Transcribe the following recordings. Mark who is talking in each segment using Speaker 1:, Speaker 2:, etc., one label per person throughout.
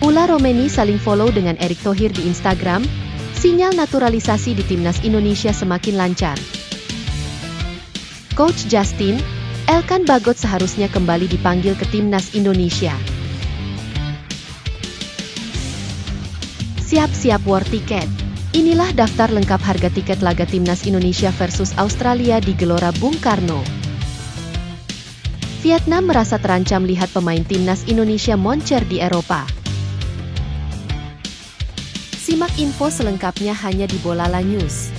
Speaker 1: Ula Romeni saling follow dengan Erick Thohir di Instagram, sinyal naturalisasi di Timnas Indonesia semakin lancar. Coach Justin, Elkan Bagot seharusnya kembali dipanggil ke Timnas Indonesia. Siap-siap war tiket. Inilah daftar lengkap harga tiket laga Timnas Indonesia versus Australia di Gelora Bung Karno. Vietnam merasa terancam lihat pemain Timnas Indonesia moncer di Eropa. Simak info selengkapnya hanya di Bolala News.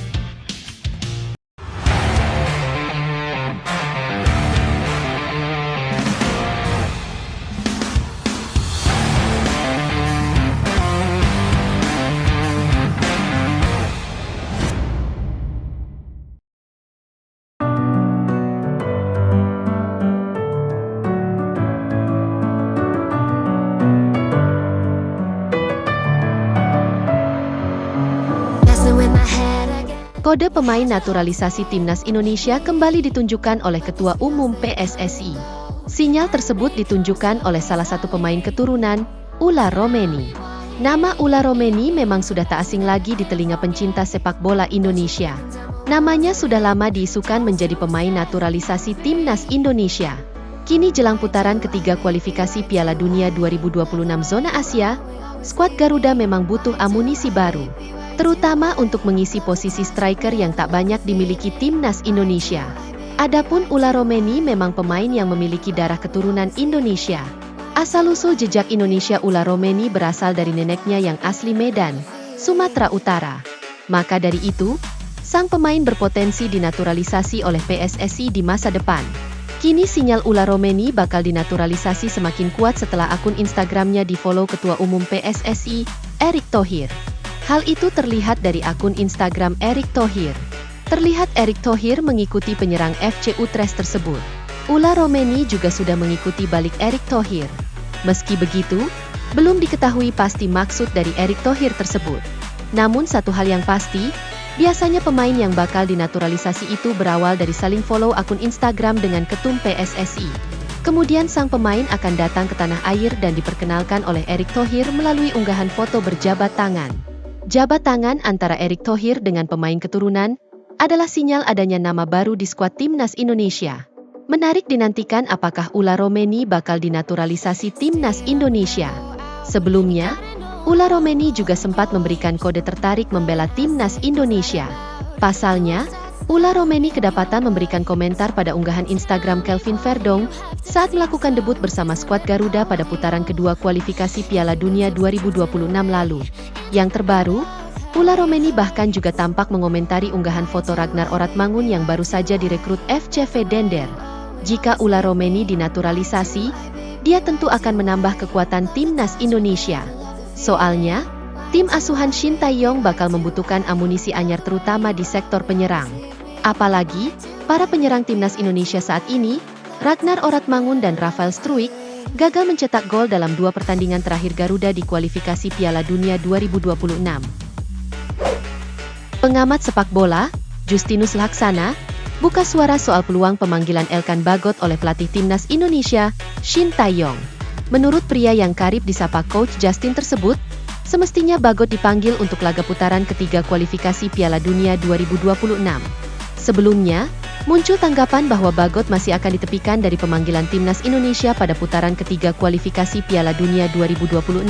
Speaker 1: Kode pemain naturalisasi Timnas Indonesia kembali ditunjukkan oleh Ketua Umum PSSI. Sinyal tersebut ditunjukkan oleh salah satu pemain keturunan, Ula Romeni. Nama Ula Romeni memang sudah tak asing lagi di telinga pencinta sepak bola Indonesia. Namanya sudah lama diisukan menjadi pemain naturalisasi Timnas Indonesia. Kini jelang putaran ketiga kualifikasi Piala Dunia 2026 zona Asia, skuad Garuda memang butuh amunisi baru, terutama untuk mengisi posisi striker yang tak banyak dimiliki Timnas Indonesia. Adapun Ula Romeni memang pemain yang memiliki darah keturunan Indonesia. Asal-usul jejak Indonesia Ula Romeni berasal dari neneknya yang asli Medan, Sumatera Utara. Maka dari itu, sang pemain berpotensi dinaturalisasi oleh PSSI di masa depan. Kini sinyal Ula Romeni bakal dinaturalisasi semakin kuat setelah akun Instagramnya di-follow Ketua Umum PSSI, Erick Thohir. Hal itu terlihat dari akun Instagram Erick Thohir. Terlihat Erick Thohir mengikuti penyerang FC Utrecht tersebut. Ula Romeni juga sudah mengikuti balik Erick Thohir. Meski begitu, belum diketahui pasti maksud dari Erick Thohir tersebut. Namun satu hal yang pasti, biasanya pemain yang bakal dinaturalisasi itu berawal dari saling follow akun Instagram dengan ketum PSSI. Kemudian sang pemain akan datang ke tanah air dan diperkenalkan oleh Erick Thohir melalui unggahan foto berjabat tangan. Jabat tangan antara Erick Thohir dengan pemain keturunan adalah sinyal adanya nama baru di skuad Timnas Indonesia. Menarik dinantikan apakah Ula Romeni bakal dinaturalisasi Timnas Indonesia. Sebelumnya, Ula Romeni juga sempat memberikan kode tertarik membela Timnas Indonesia. Pasalnya, Ula Romeni kedapatan memberikan komentar pada unggahan Instagram Kelvin Verdong saat melakukan debut bersama skuad Garuda pada putaran kedua kualifikasi Piala Dunia 2026 lalu. Yang terbaru, Ula Romeni bahkan juga tampak mengomentari unggahan foto Ragnar Oratmangun yang baru saja direkrut FCV Dender. Jika Ula Romeni dinaturalisasi, dia tentu akan menambah kekuatan Timnas Indonesia. Soalnya, tim asuhan Shin Tae-yong bakal membutuhkan amunisi anyar terutama di sektor penyerang. Apalagi, para penyerang Timnas Indonesia saat ini, Ragnar Oratmangun dan Rafael Struijk, gagal mencetak gol dalam 2 pertandingan terakhir Garuda di kualifikasi Piala Dunia 2026. Pengamat sepak bola, Justinus Laksana, buka suara soal peluang pemanggilan Elkan Bagot oleh pelatih Timnas Indonesia, Shin Tae-yong. Menurut pria yang karib disapa Coach Justin tersebut, semestinya Bagot dipanggil untuk laga putaran ketiga kualifikasi Piala Dunia 2026. Sebelumnya, muncul tanggapan bahwa Bagot masih akan ditepikan dari pemanggilan Timnas Indonesia pada putaran ketiga kualifikasi Piala Dunia 2026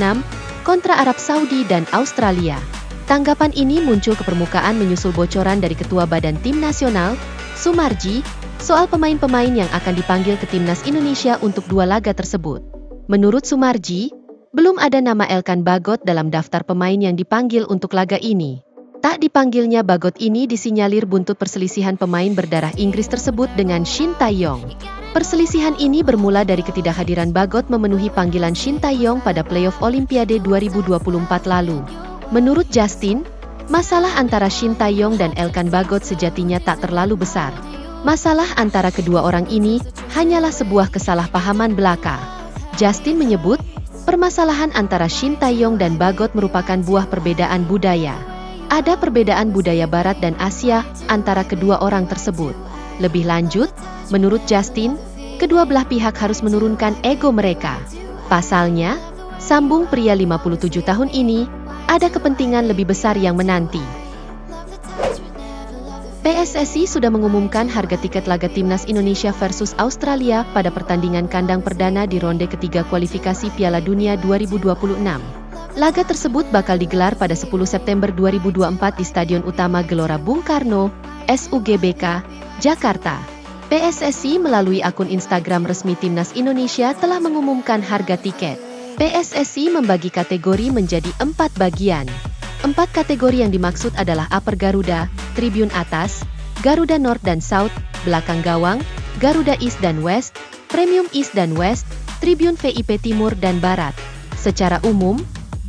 Speaker 1: kontra Arab Saudi dan Australia. Tanggapan ini muncul ke permukaan menyusul bocoran dari Ketua Badan Tim Nasional, Sumarji, soal pemain-pemain yang akan dipanggil ke Timnas Indonesia untuk 2 laga tersebut. Menurut Sumarji, belum ada nama Elkan Bagot dalam daftar pemain yang dipanggil untuk laga ini. Tak dipanggilnya Bagot ini disinyalir buntut perselisihan pemain berdarah Inggris tersebut dengan Shin Tae-yong. Perselisihan ini bermula dari ketidakhadiran Bagot memenuhi panggilan Shin Tae-yong pada playoff Olimpiade 2024 lalu. Menurut Justin, masalah antara Shin Tae-yong dan Elkan Bagot sejatinya tak terlalu besar. Masalah antara kedua orang ini hanyalah sebuah kesalahpahaman belaka. Justin menyebut, permasalahan antara Shin Tae-yong dan Bagot merupakan buah perbedaan budaya. Ada perbedaan budaya Barat dan Asia antara kedua orang tersebut. Lebih lanjut, menurut Justin, kedua belah pihak harus menurunkan ego mereka. Pasalnya, Sambung pria 57 tahun ini, ada kepentingan lebih besar yang menanti. PSSI sudah mengumumkan harga tiket laga Timnas Indonesia versus Australia pada pertandingan kandang perdana di ronde ketiga kualifikasi Piala Dunia 2026. Laga tersebut bakal digelar pada 10 September 2024 di Stadion Utama Gelora Bung Karno, SUGBK, Jakarta. PSSI melalui akun Instagram resmi Timnas Indonesia telah mengumumkan harga tiket. PSSI membagi kategori menjadi 4 bagian. 4 kategori yang dimaksud adalah Upper Garuda, Tribun Atas, Garuda North dan South, Belakang Gawang, Garuda East dan West, Premium East dan West, Tribun VIP Timur dan Barat. Secara umum,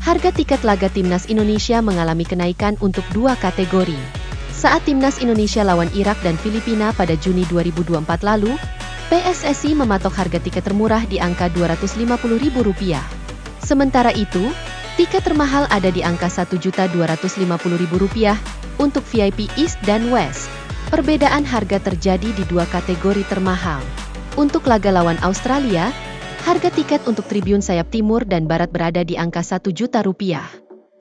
Speaker 1: harga tiket laga Timnas Indonesia mengalami kenaikan untuk 2 kategori. Saat Timnas Indonesia lawan Irak dan Filipina pada Juni 2024 lalu, PSSI mematok harga tiket termurah di angka Rp250.000. Sementara itu, tiket termahal ada di angka Rp1.250.000 untuk VIP East dan West. Perbedaan harga terjadi di 2 kategori termahal. Untuk laga lawan Australia, harga tiket untuk Tribun Sayap Timur dan Barat berada di angka Rp1 juta.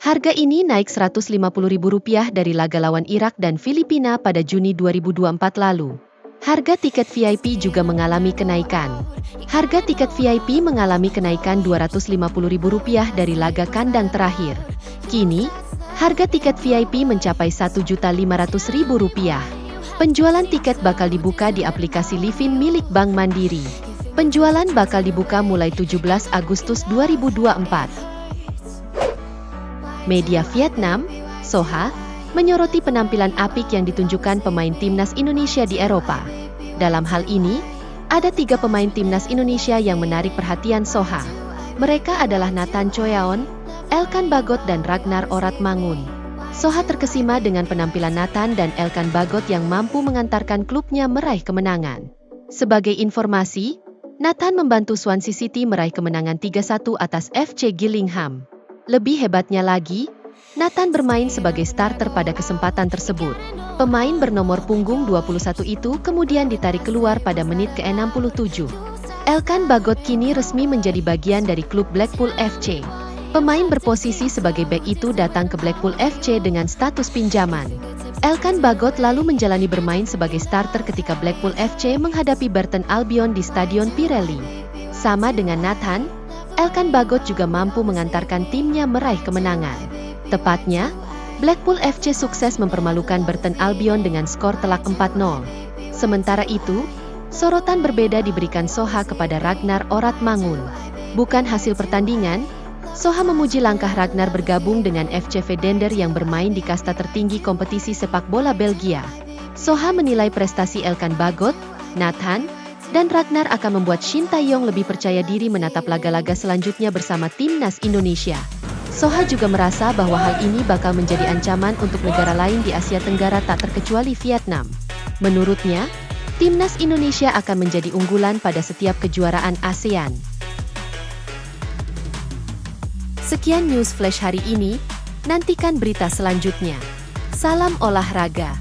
Speaker 1: Harga ini naik Rp150.000 dari laga lawan Irak dan Filipina pada Juni 2024 lalu. Harga tiket VIP juga mengalami kenaikan. Harga tiket VIP mengalami kenaikan Rp250.000 dari laga kandang terakhir. Kini, harga tiket VIP mencapai Rp1.500.000. Penjualan tiket bakal dibuka di aplikasi Livin milik Bank Mandiri. Penjualan bakal dibuka mulai 17 Agustus 2024. Media Vietnam, Soha, menyoroti penampilan apik yang ditunjukkan pemain Timnas Indonesia di Eropa. Dalam hal ini, ada 3 pemain Timnas Indonesia yang menarik perhatian Soha. Mereka adalah Nathan Choyaon, Elkan Bagot dan Ragnar Oratmangun. Soha terkesima dengan penampilan Nathan dan Elkan Bagot yang mampu mengantarkan klubnya meraih kemenangan. Sebagai informasi, Nathan membantu Swansea City meraih kemenangan 3-1 atas FC Gillingham. Lebih hebatnya lagi, Nathan bermain sebagai starter pada kesempatan tersebut. Pemain bernomor punggung 21 itu kemudian ditarik keluar pada menit ke-67. Elkan Bagot kini resmi menjadi bagian dari klub Blackpool FC. Pemain berposisi sebagai bek itu datang ke Blackpool FC dengan status pinjaman. Elkan Bagot lalu menjalani bermain sebagai starter ketika Blackpool FC menghadapi Burton Albion di Stadion Pirelli. Sama dengan Nathan, Elkan Bagot juga mampu mengantarkan timnya meraih kemenangan. Tepatnya, Blackpool FC sukses mempermalukan Burton Albion dengan skor telak 4-0. Sementara itu, sorotan berbeda diberikan Soha kepada Ragnar Oratmangun. Bukan hasil pertandingan, Soha memuji langkah Ragnar bergabung dengan FC Vedender yang bermain di kasta tertinggi kompetisi sepak bola Belgia. Soha menilai prestasi Elkan Bagot, Nathan, dan Ragnar akan membuat Shin Tae-yong lebih percaya diri menatap laga-laga selanjutnya bersama Timnas Indonesia. Soha juga merasa bahwa hal ini bakal menjadi ancaman untuk negara lain di Asia Tenggara tak terkecuali Vietnam. Menurutnya, Timnas Indonesia akan menjadi unggulan pada setiap kejuaraan ASEAN. Sekian news flash hari ini, nantikan berita selanjutnya. Salam olahraga.